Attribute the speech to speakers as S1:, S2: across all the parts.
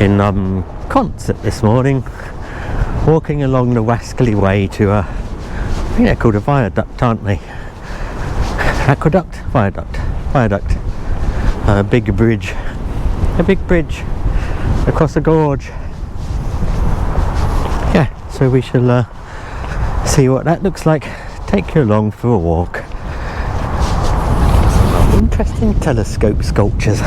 S1: in Consett this morning, walking along the Waskerley Way to I think they're called a viaduct, aren't they? Aqueduct? Viaduct. A big bridge across the gorge. Yeah, so we shall see what that looks like. Take you along for a walk. Some interesting telescope sculptures.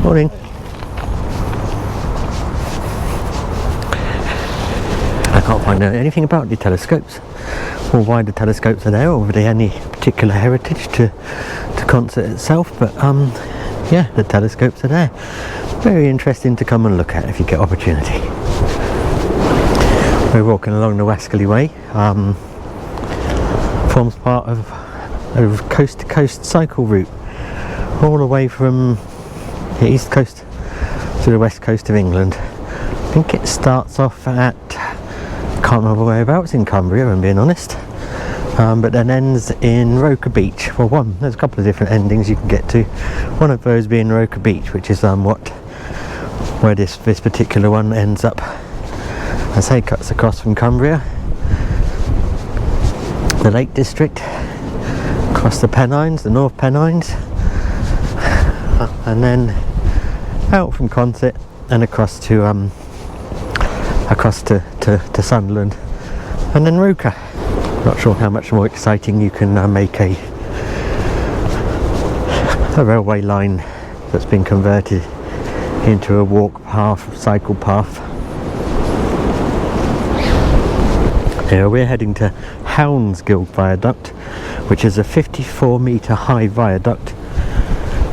S1: Morning. I can't find out anything about the telescopes, or why the telescopes are there, or whether they any particular heritage to Consett itself, but yeah, the telescopes are there. Very interesting to come and look at if you get opportunity. We're walking along the Waskerley Way. Forms part of a coast-to-coast cycle route, all the way from the east coast to the west coast of England. I think it starts off at, can't remember whereabouts in Cumbria, if I'm being honest, but then ends in Roker Beach. Well, there's a couple of different endings you can get to. One of those being Roker Beach, which is where this particular one ends up. I say cuts across from Cumbria, the Lake District, across the Pennines, the North Pennines, and then out from Consett and across to Sunderland, and then Roker. Not sure how much more exciting you can make a railway line that's been converted into a walk path, cycle path. Here we're heading to Hownsgill Viaduct, which is a 54-metre high viaduct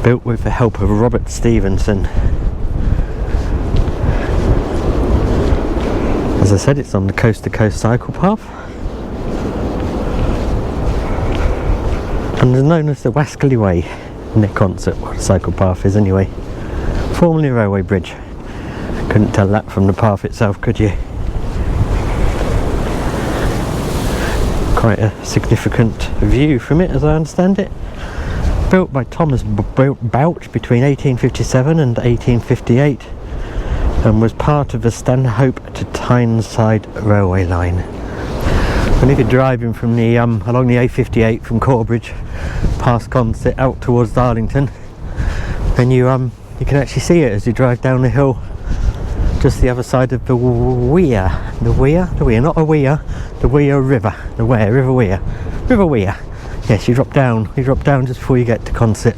S1: built with the help of Robert Stevenson. As I said, it's on the coast-to-coast cycle path, and is known as the Waskerley Way near Consett, what the cycle path is anyway. Formerly a railway bridge. Couldn't tell that from the path itself, could you? Quite a significant view from it, as I understand it. Built by Thomas Bouch between 1857 and 1858, and was part of the Stanhope to Tyneside railway line. And if you're driving from the along the A58 from Corbridge past Consett out towards Darlington, then you can actually see it as you drive down the hill, just the other side of the Wear, not a Weir, the Weir River, River Weir. Yes, you drop down just before you get to Consett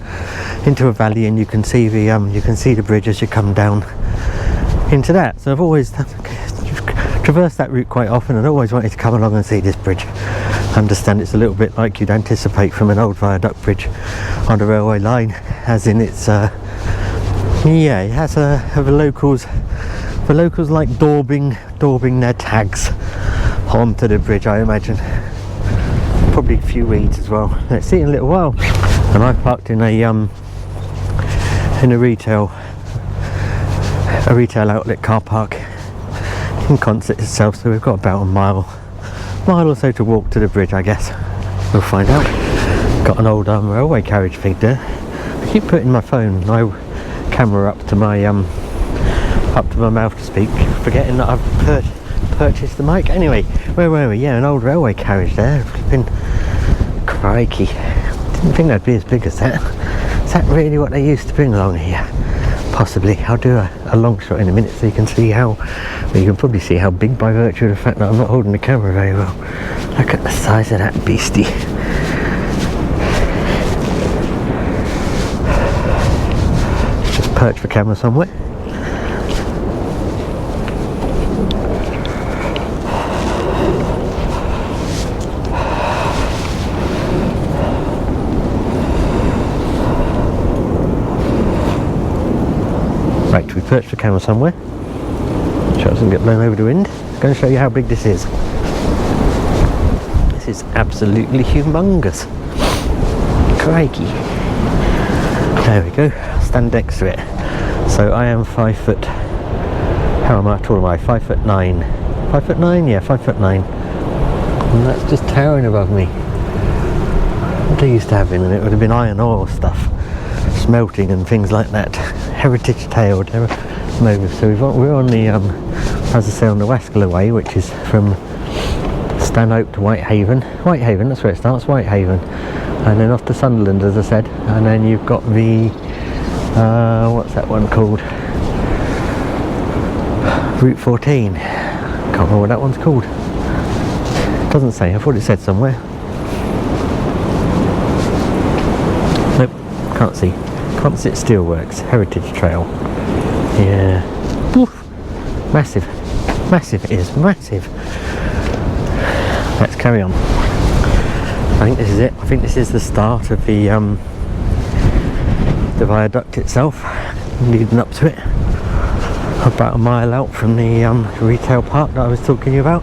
S1: into a valley, and you can see the bridge as you come down into that. So I've always traversed that route quite often, and always wanted to come along and see this bridge. I understand it's a little bit like you'd anticipate from an old viaduct bridge on the railway line, as in it's it has the locals like daubing their tags onto the bridge, I imagine. Probably a few weeds as well. Let's see in a little while. And I've parked in a retail outlet car park in Consett itself, so we've got about a mile or so to walk to the bridge, I guess. We'll find out. Got an old railway carriage fig there. I keep putting my camera up to my mouth to speak, forgetting that I've purchased the mic. Anyway, where were we? Yeah, an old railway carriage there. Flipping crikey. Didn't think they'd be as big as that. Is that really what they used to bring along here? Possibly. I'll do a long shot in a minute so you can see you can probably see how big, by virtue of the fact that I'm not holding the camera very well. Look at the size of that beastie. Just perch the camera somewhere. Right, we perched the camera somewhere. So it doesn't get blown over the wind. I'm going to show you how big this is. This is absolutely humongous. Crikey. There we go. Stand next to it. So I am 5 foot. How am I? Tall am I? 5'9". 5'9"? Yeah, 5'9". And that's just towering above me. What they used to have in it would have been iron ore stuff, smelting and things like that. Heritage tale, so we're on the, as I say, on the Waskerley Way, which is from Stanhope to Whitehaven. Whitehaven, that's where it starts, Whitehaven. And then off to Sunderland, as I said. And then you've got the, what's that one called? Route 14. Can't remember what that one's called. Doesn't say, I thought it said somewhere. Nope, can't see. Consett Steelworks, Heritage Trail. Yeah. Oof. Massive. Massive it is, massive. Let's carry on. I think this is it. I think this is the start of the viaduct itself, leading up to it. About a mile out from the retail park that I was talking to you about.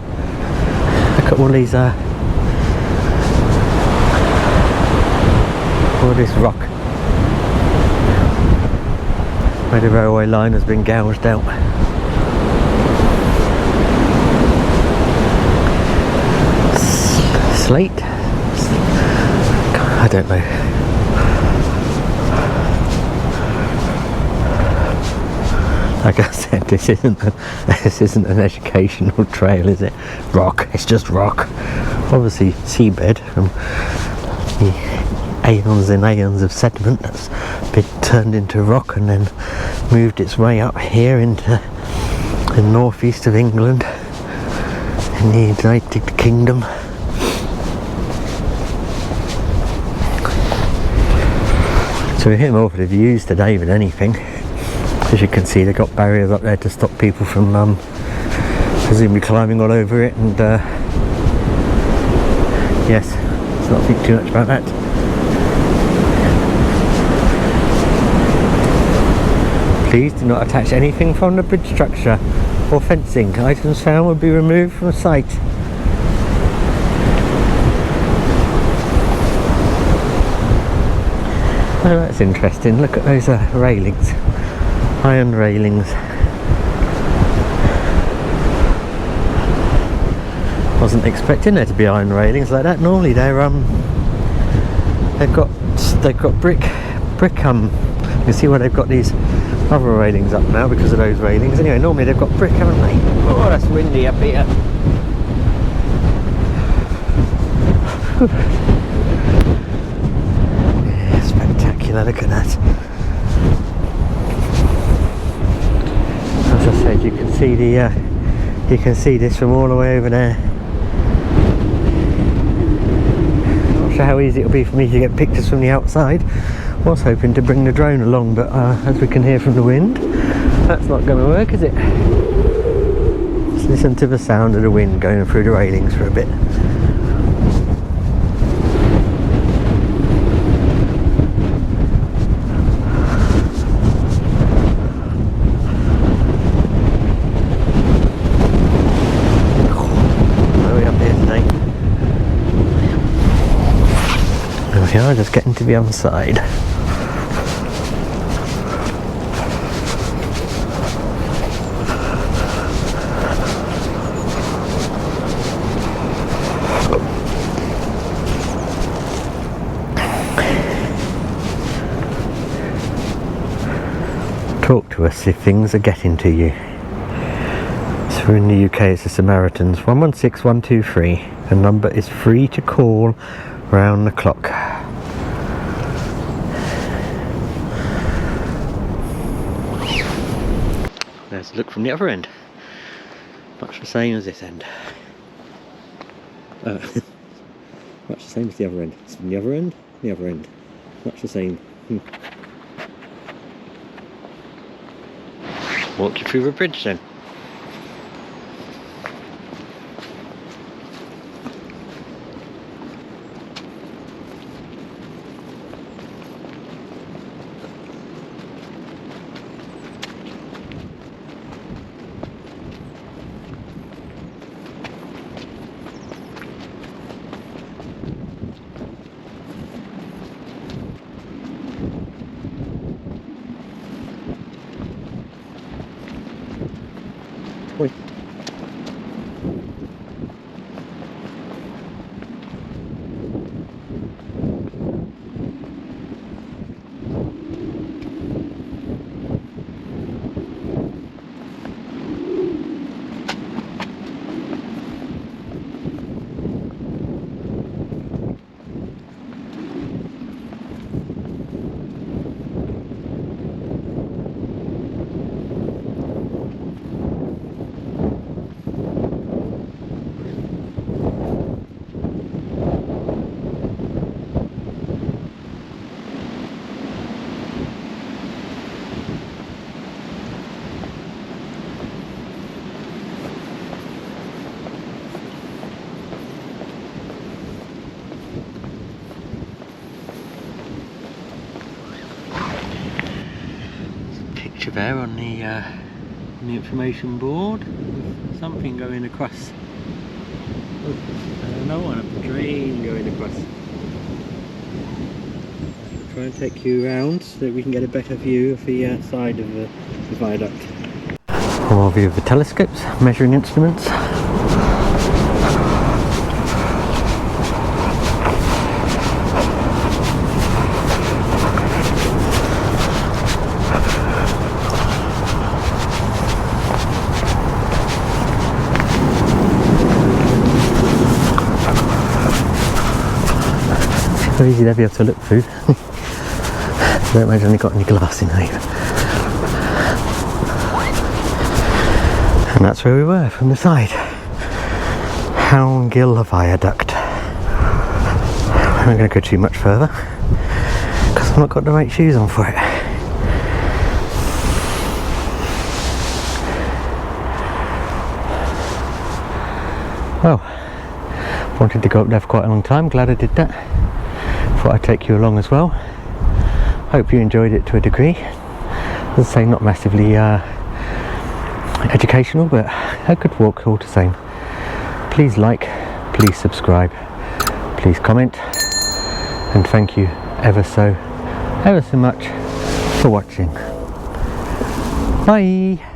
S1: Look at all these, all this rock where the railway line has been gouged out. Slate? I don't know. Like I said, this isn't an educational trail, is it? Rock. It's just rock. Obviously, seabed from the aeons and aeons of sediment that's been turned into rock and then moved its way up here into the northeast of England in the United Kingdom. So we're hitting more for the views today than anything. As you can see, they've got barriers up there to stop people from presumably climbing all over it, and yes, let's not think too much about that. Please do not attach anything from the bridge structure or fencing. Items found will be removed from the site. Oh, that's interesting. Look at those railings. Iron railings. Wasn't expecting there to be iron railings like that. Normally they're they've got brick. You can see where they've got these other railings up now because of those railings. Anyway, normally they've got brick, haven't they? Oh, that's windy up here. Yeah, spectacular. Look at that. As I said, you can see you can see this from all the way over there. Not sure how easy it'll be for me to get pictures from the outside. Was hoping to bring the drone along, but as we can hear from the wind, that's not going to work, is it? Let's listen to the sound of the wind going through the railings for a bit. Yeah, just getting to the other side. Talk to us if things are getting to you. So we're in the UK, it's the Samaritans, 116123. The number is free to call round the clock. There's a look from the other end. Much the same as this end. Much the same as the other end. It's from the other end, the other end. Much the same. Walk you through the bridge then. picture there on the information board. Something going across. Oh, another one, a train going across. I'll try and take you around so that we can get a better view of the side of the viaduct. More view of the telescopes, measuring instruments. So easy to be able to look through. I don't imagine they've got any glass in here. And that's where we were from the side. Hownsgill Viaduct. I'm not going to go too much further because I've not got the right shoes on for it. Well, wanted to go up there for quite a long time. Glad I did that. Thought I'd take you along as well. Hope you enjoyed it to a degree. As I say, not massively educational, but a good walk all the same. Please like, please subscribe, please comment, and thank you ever so much for watching. Bye!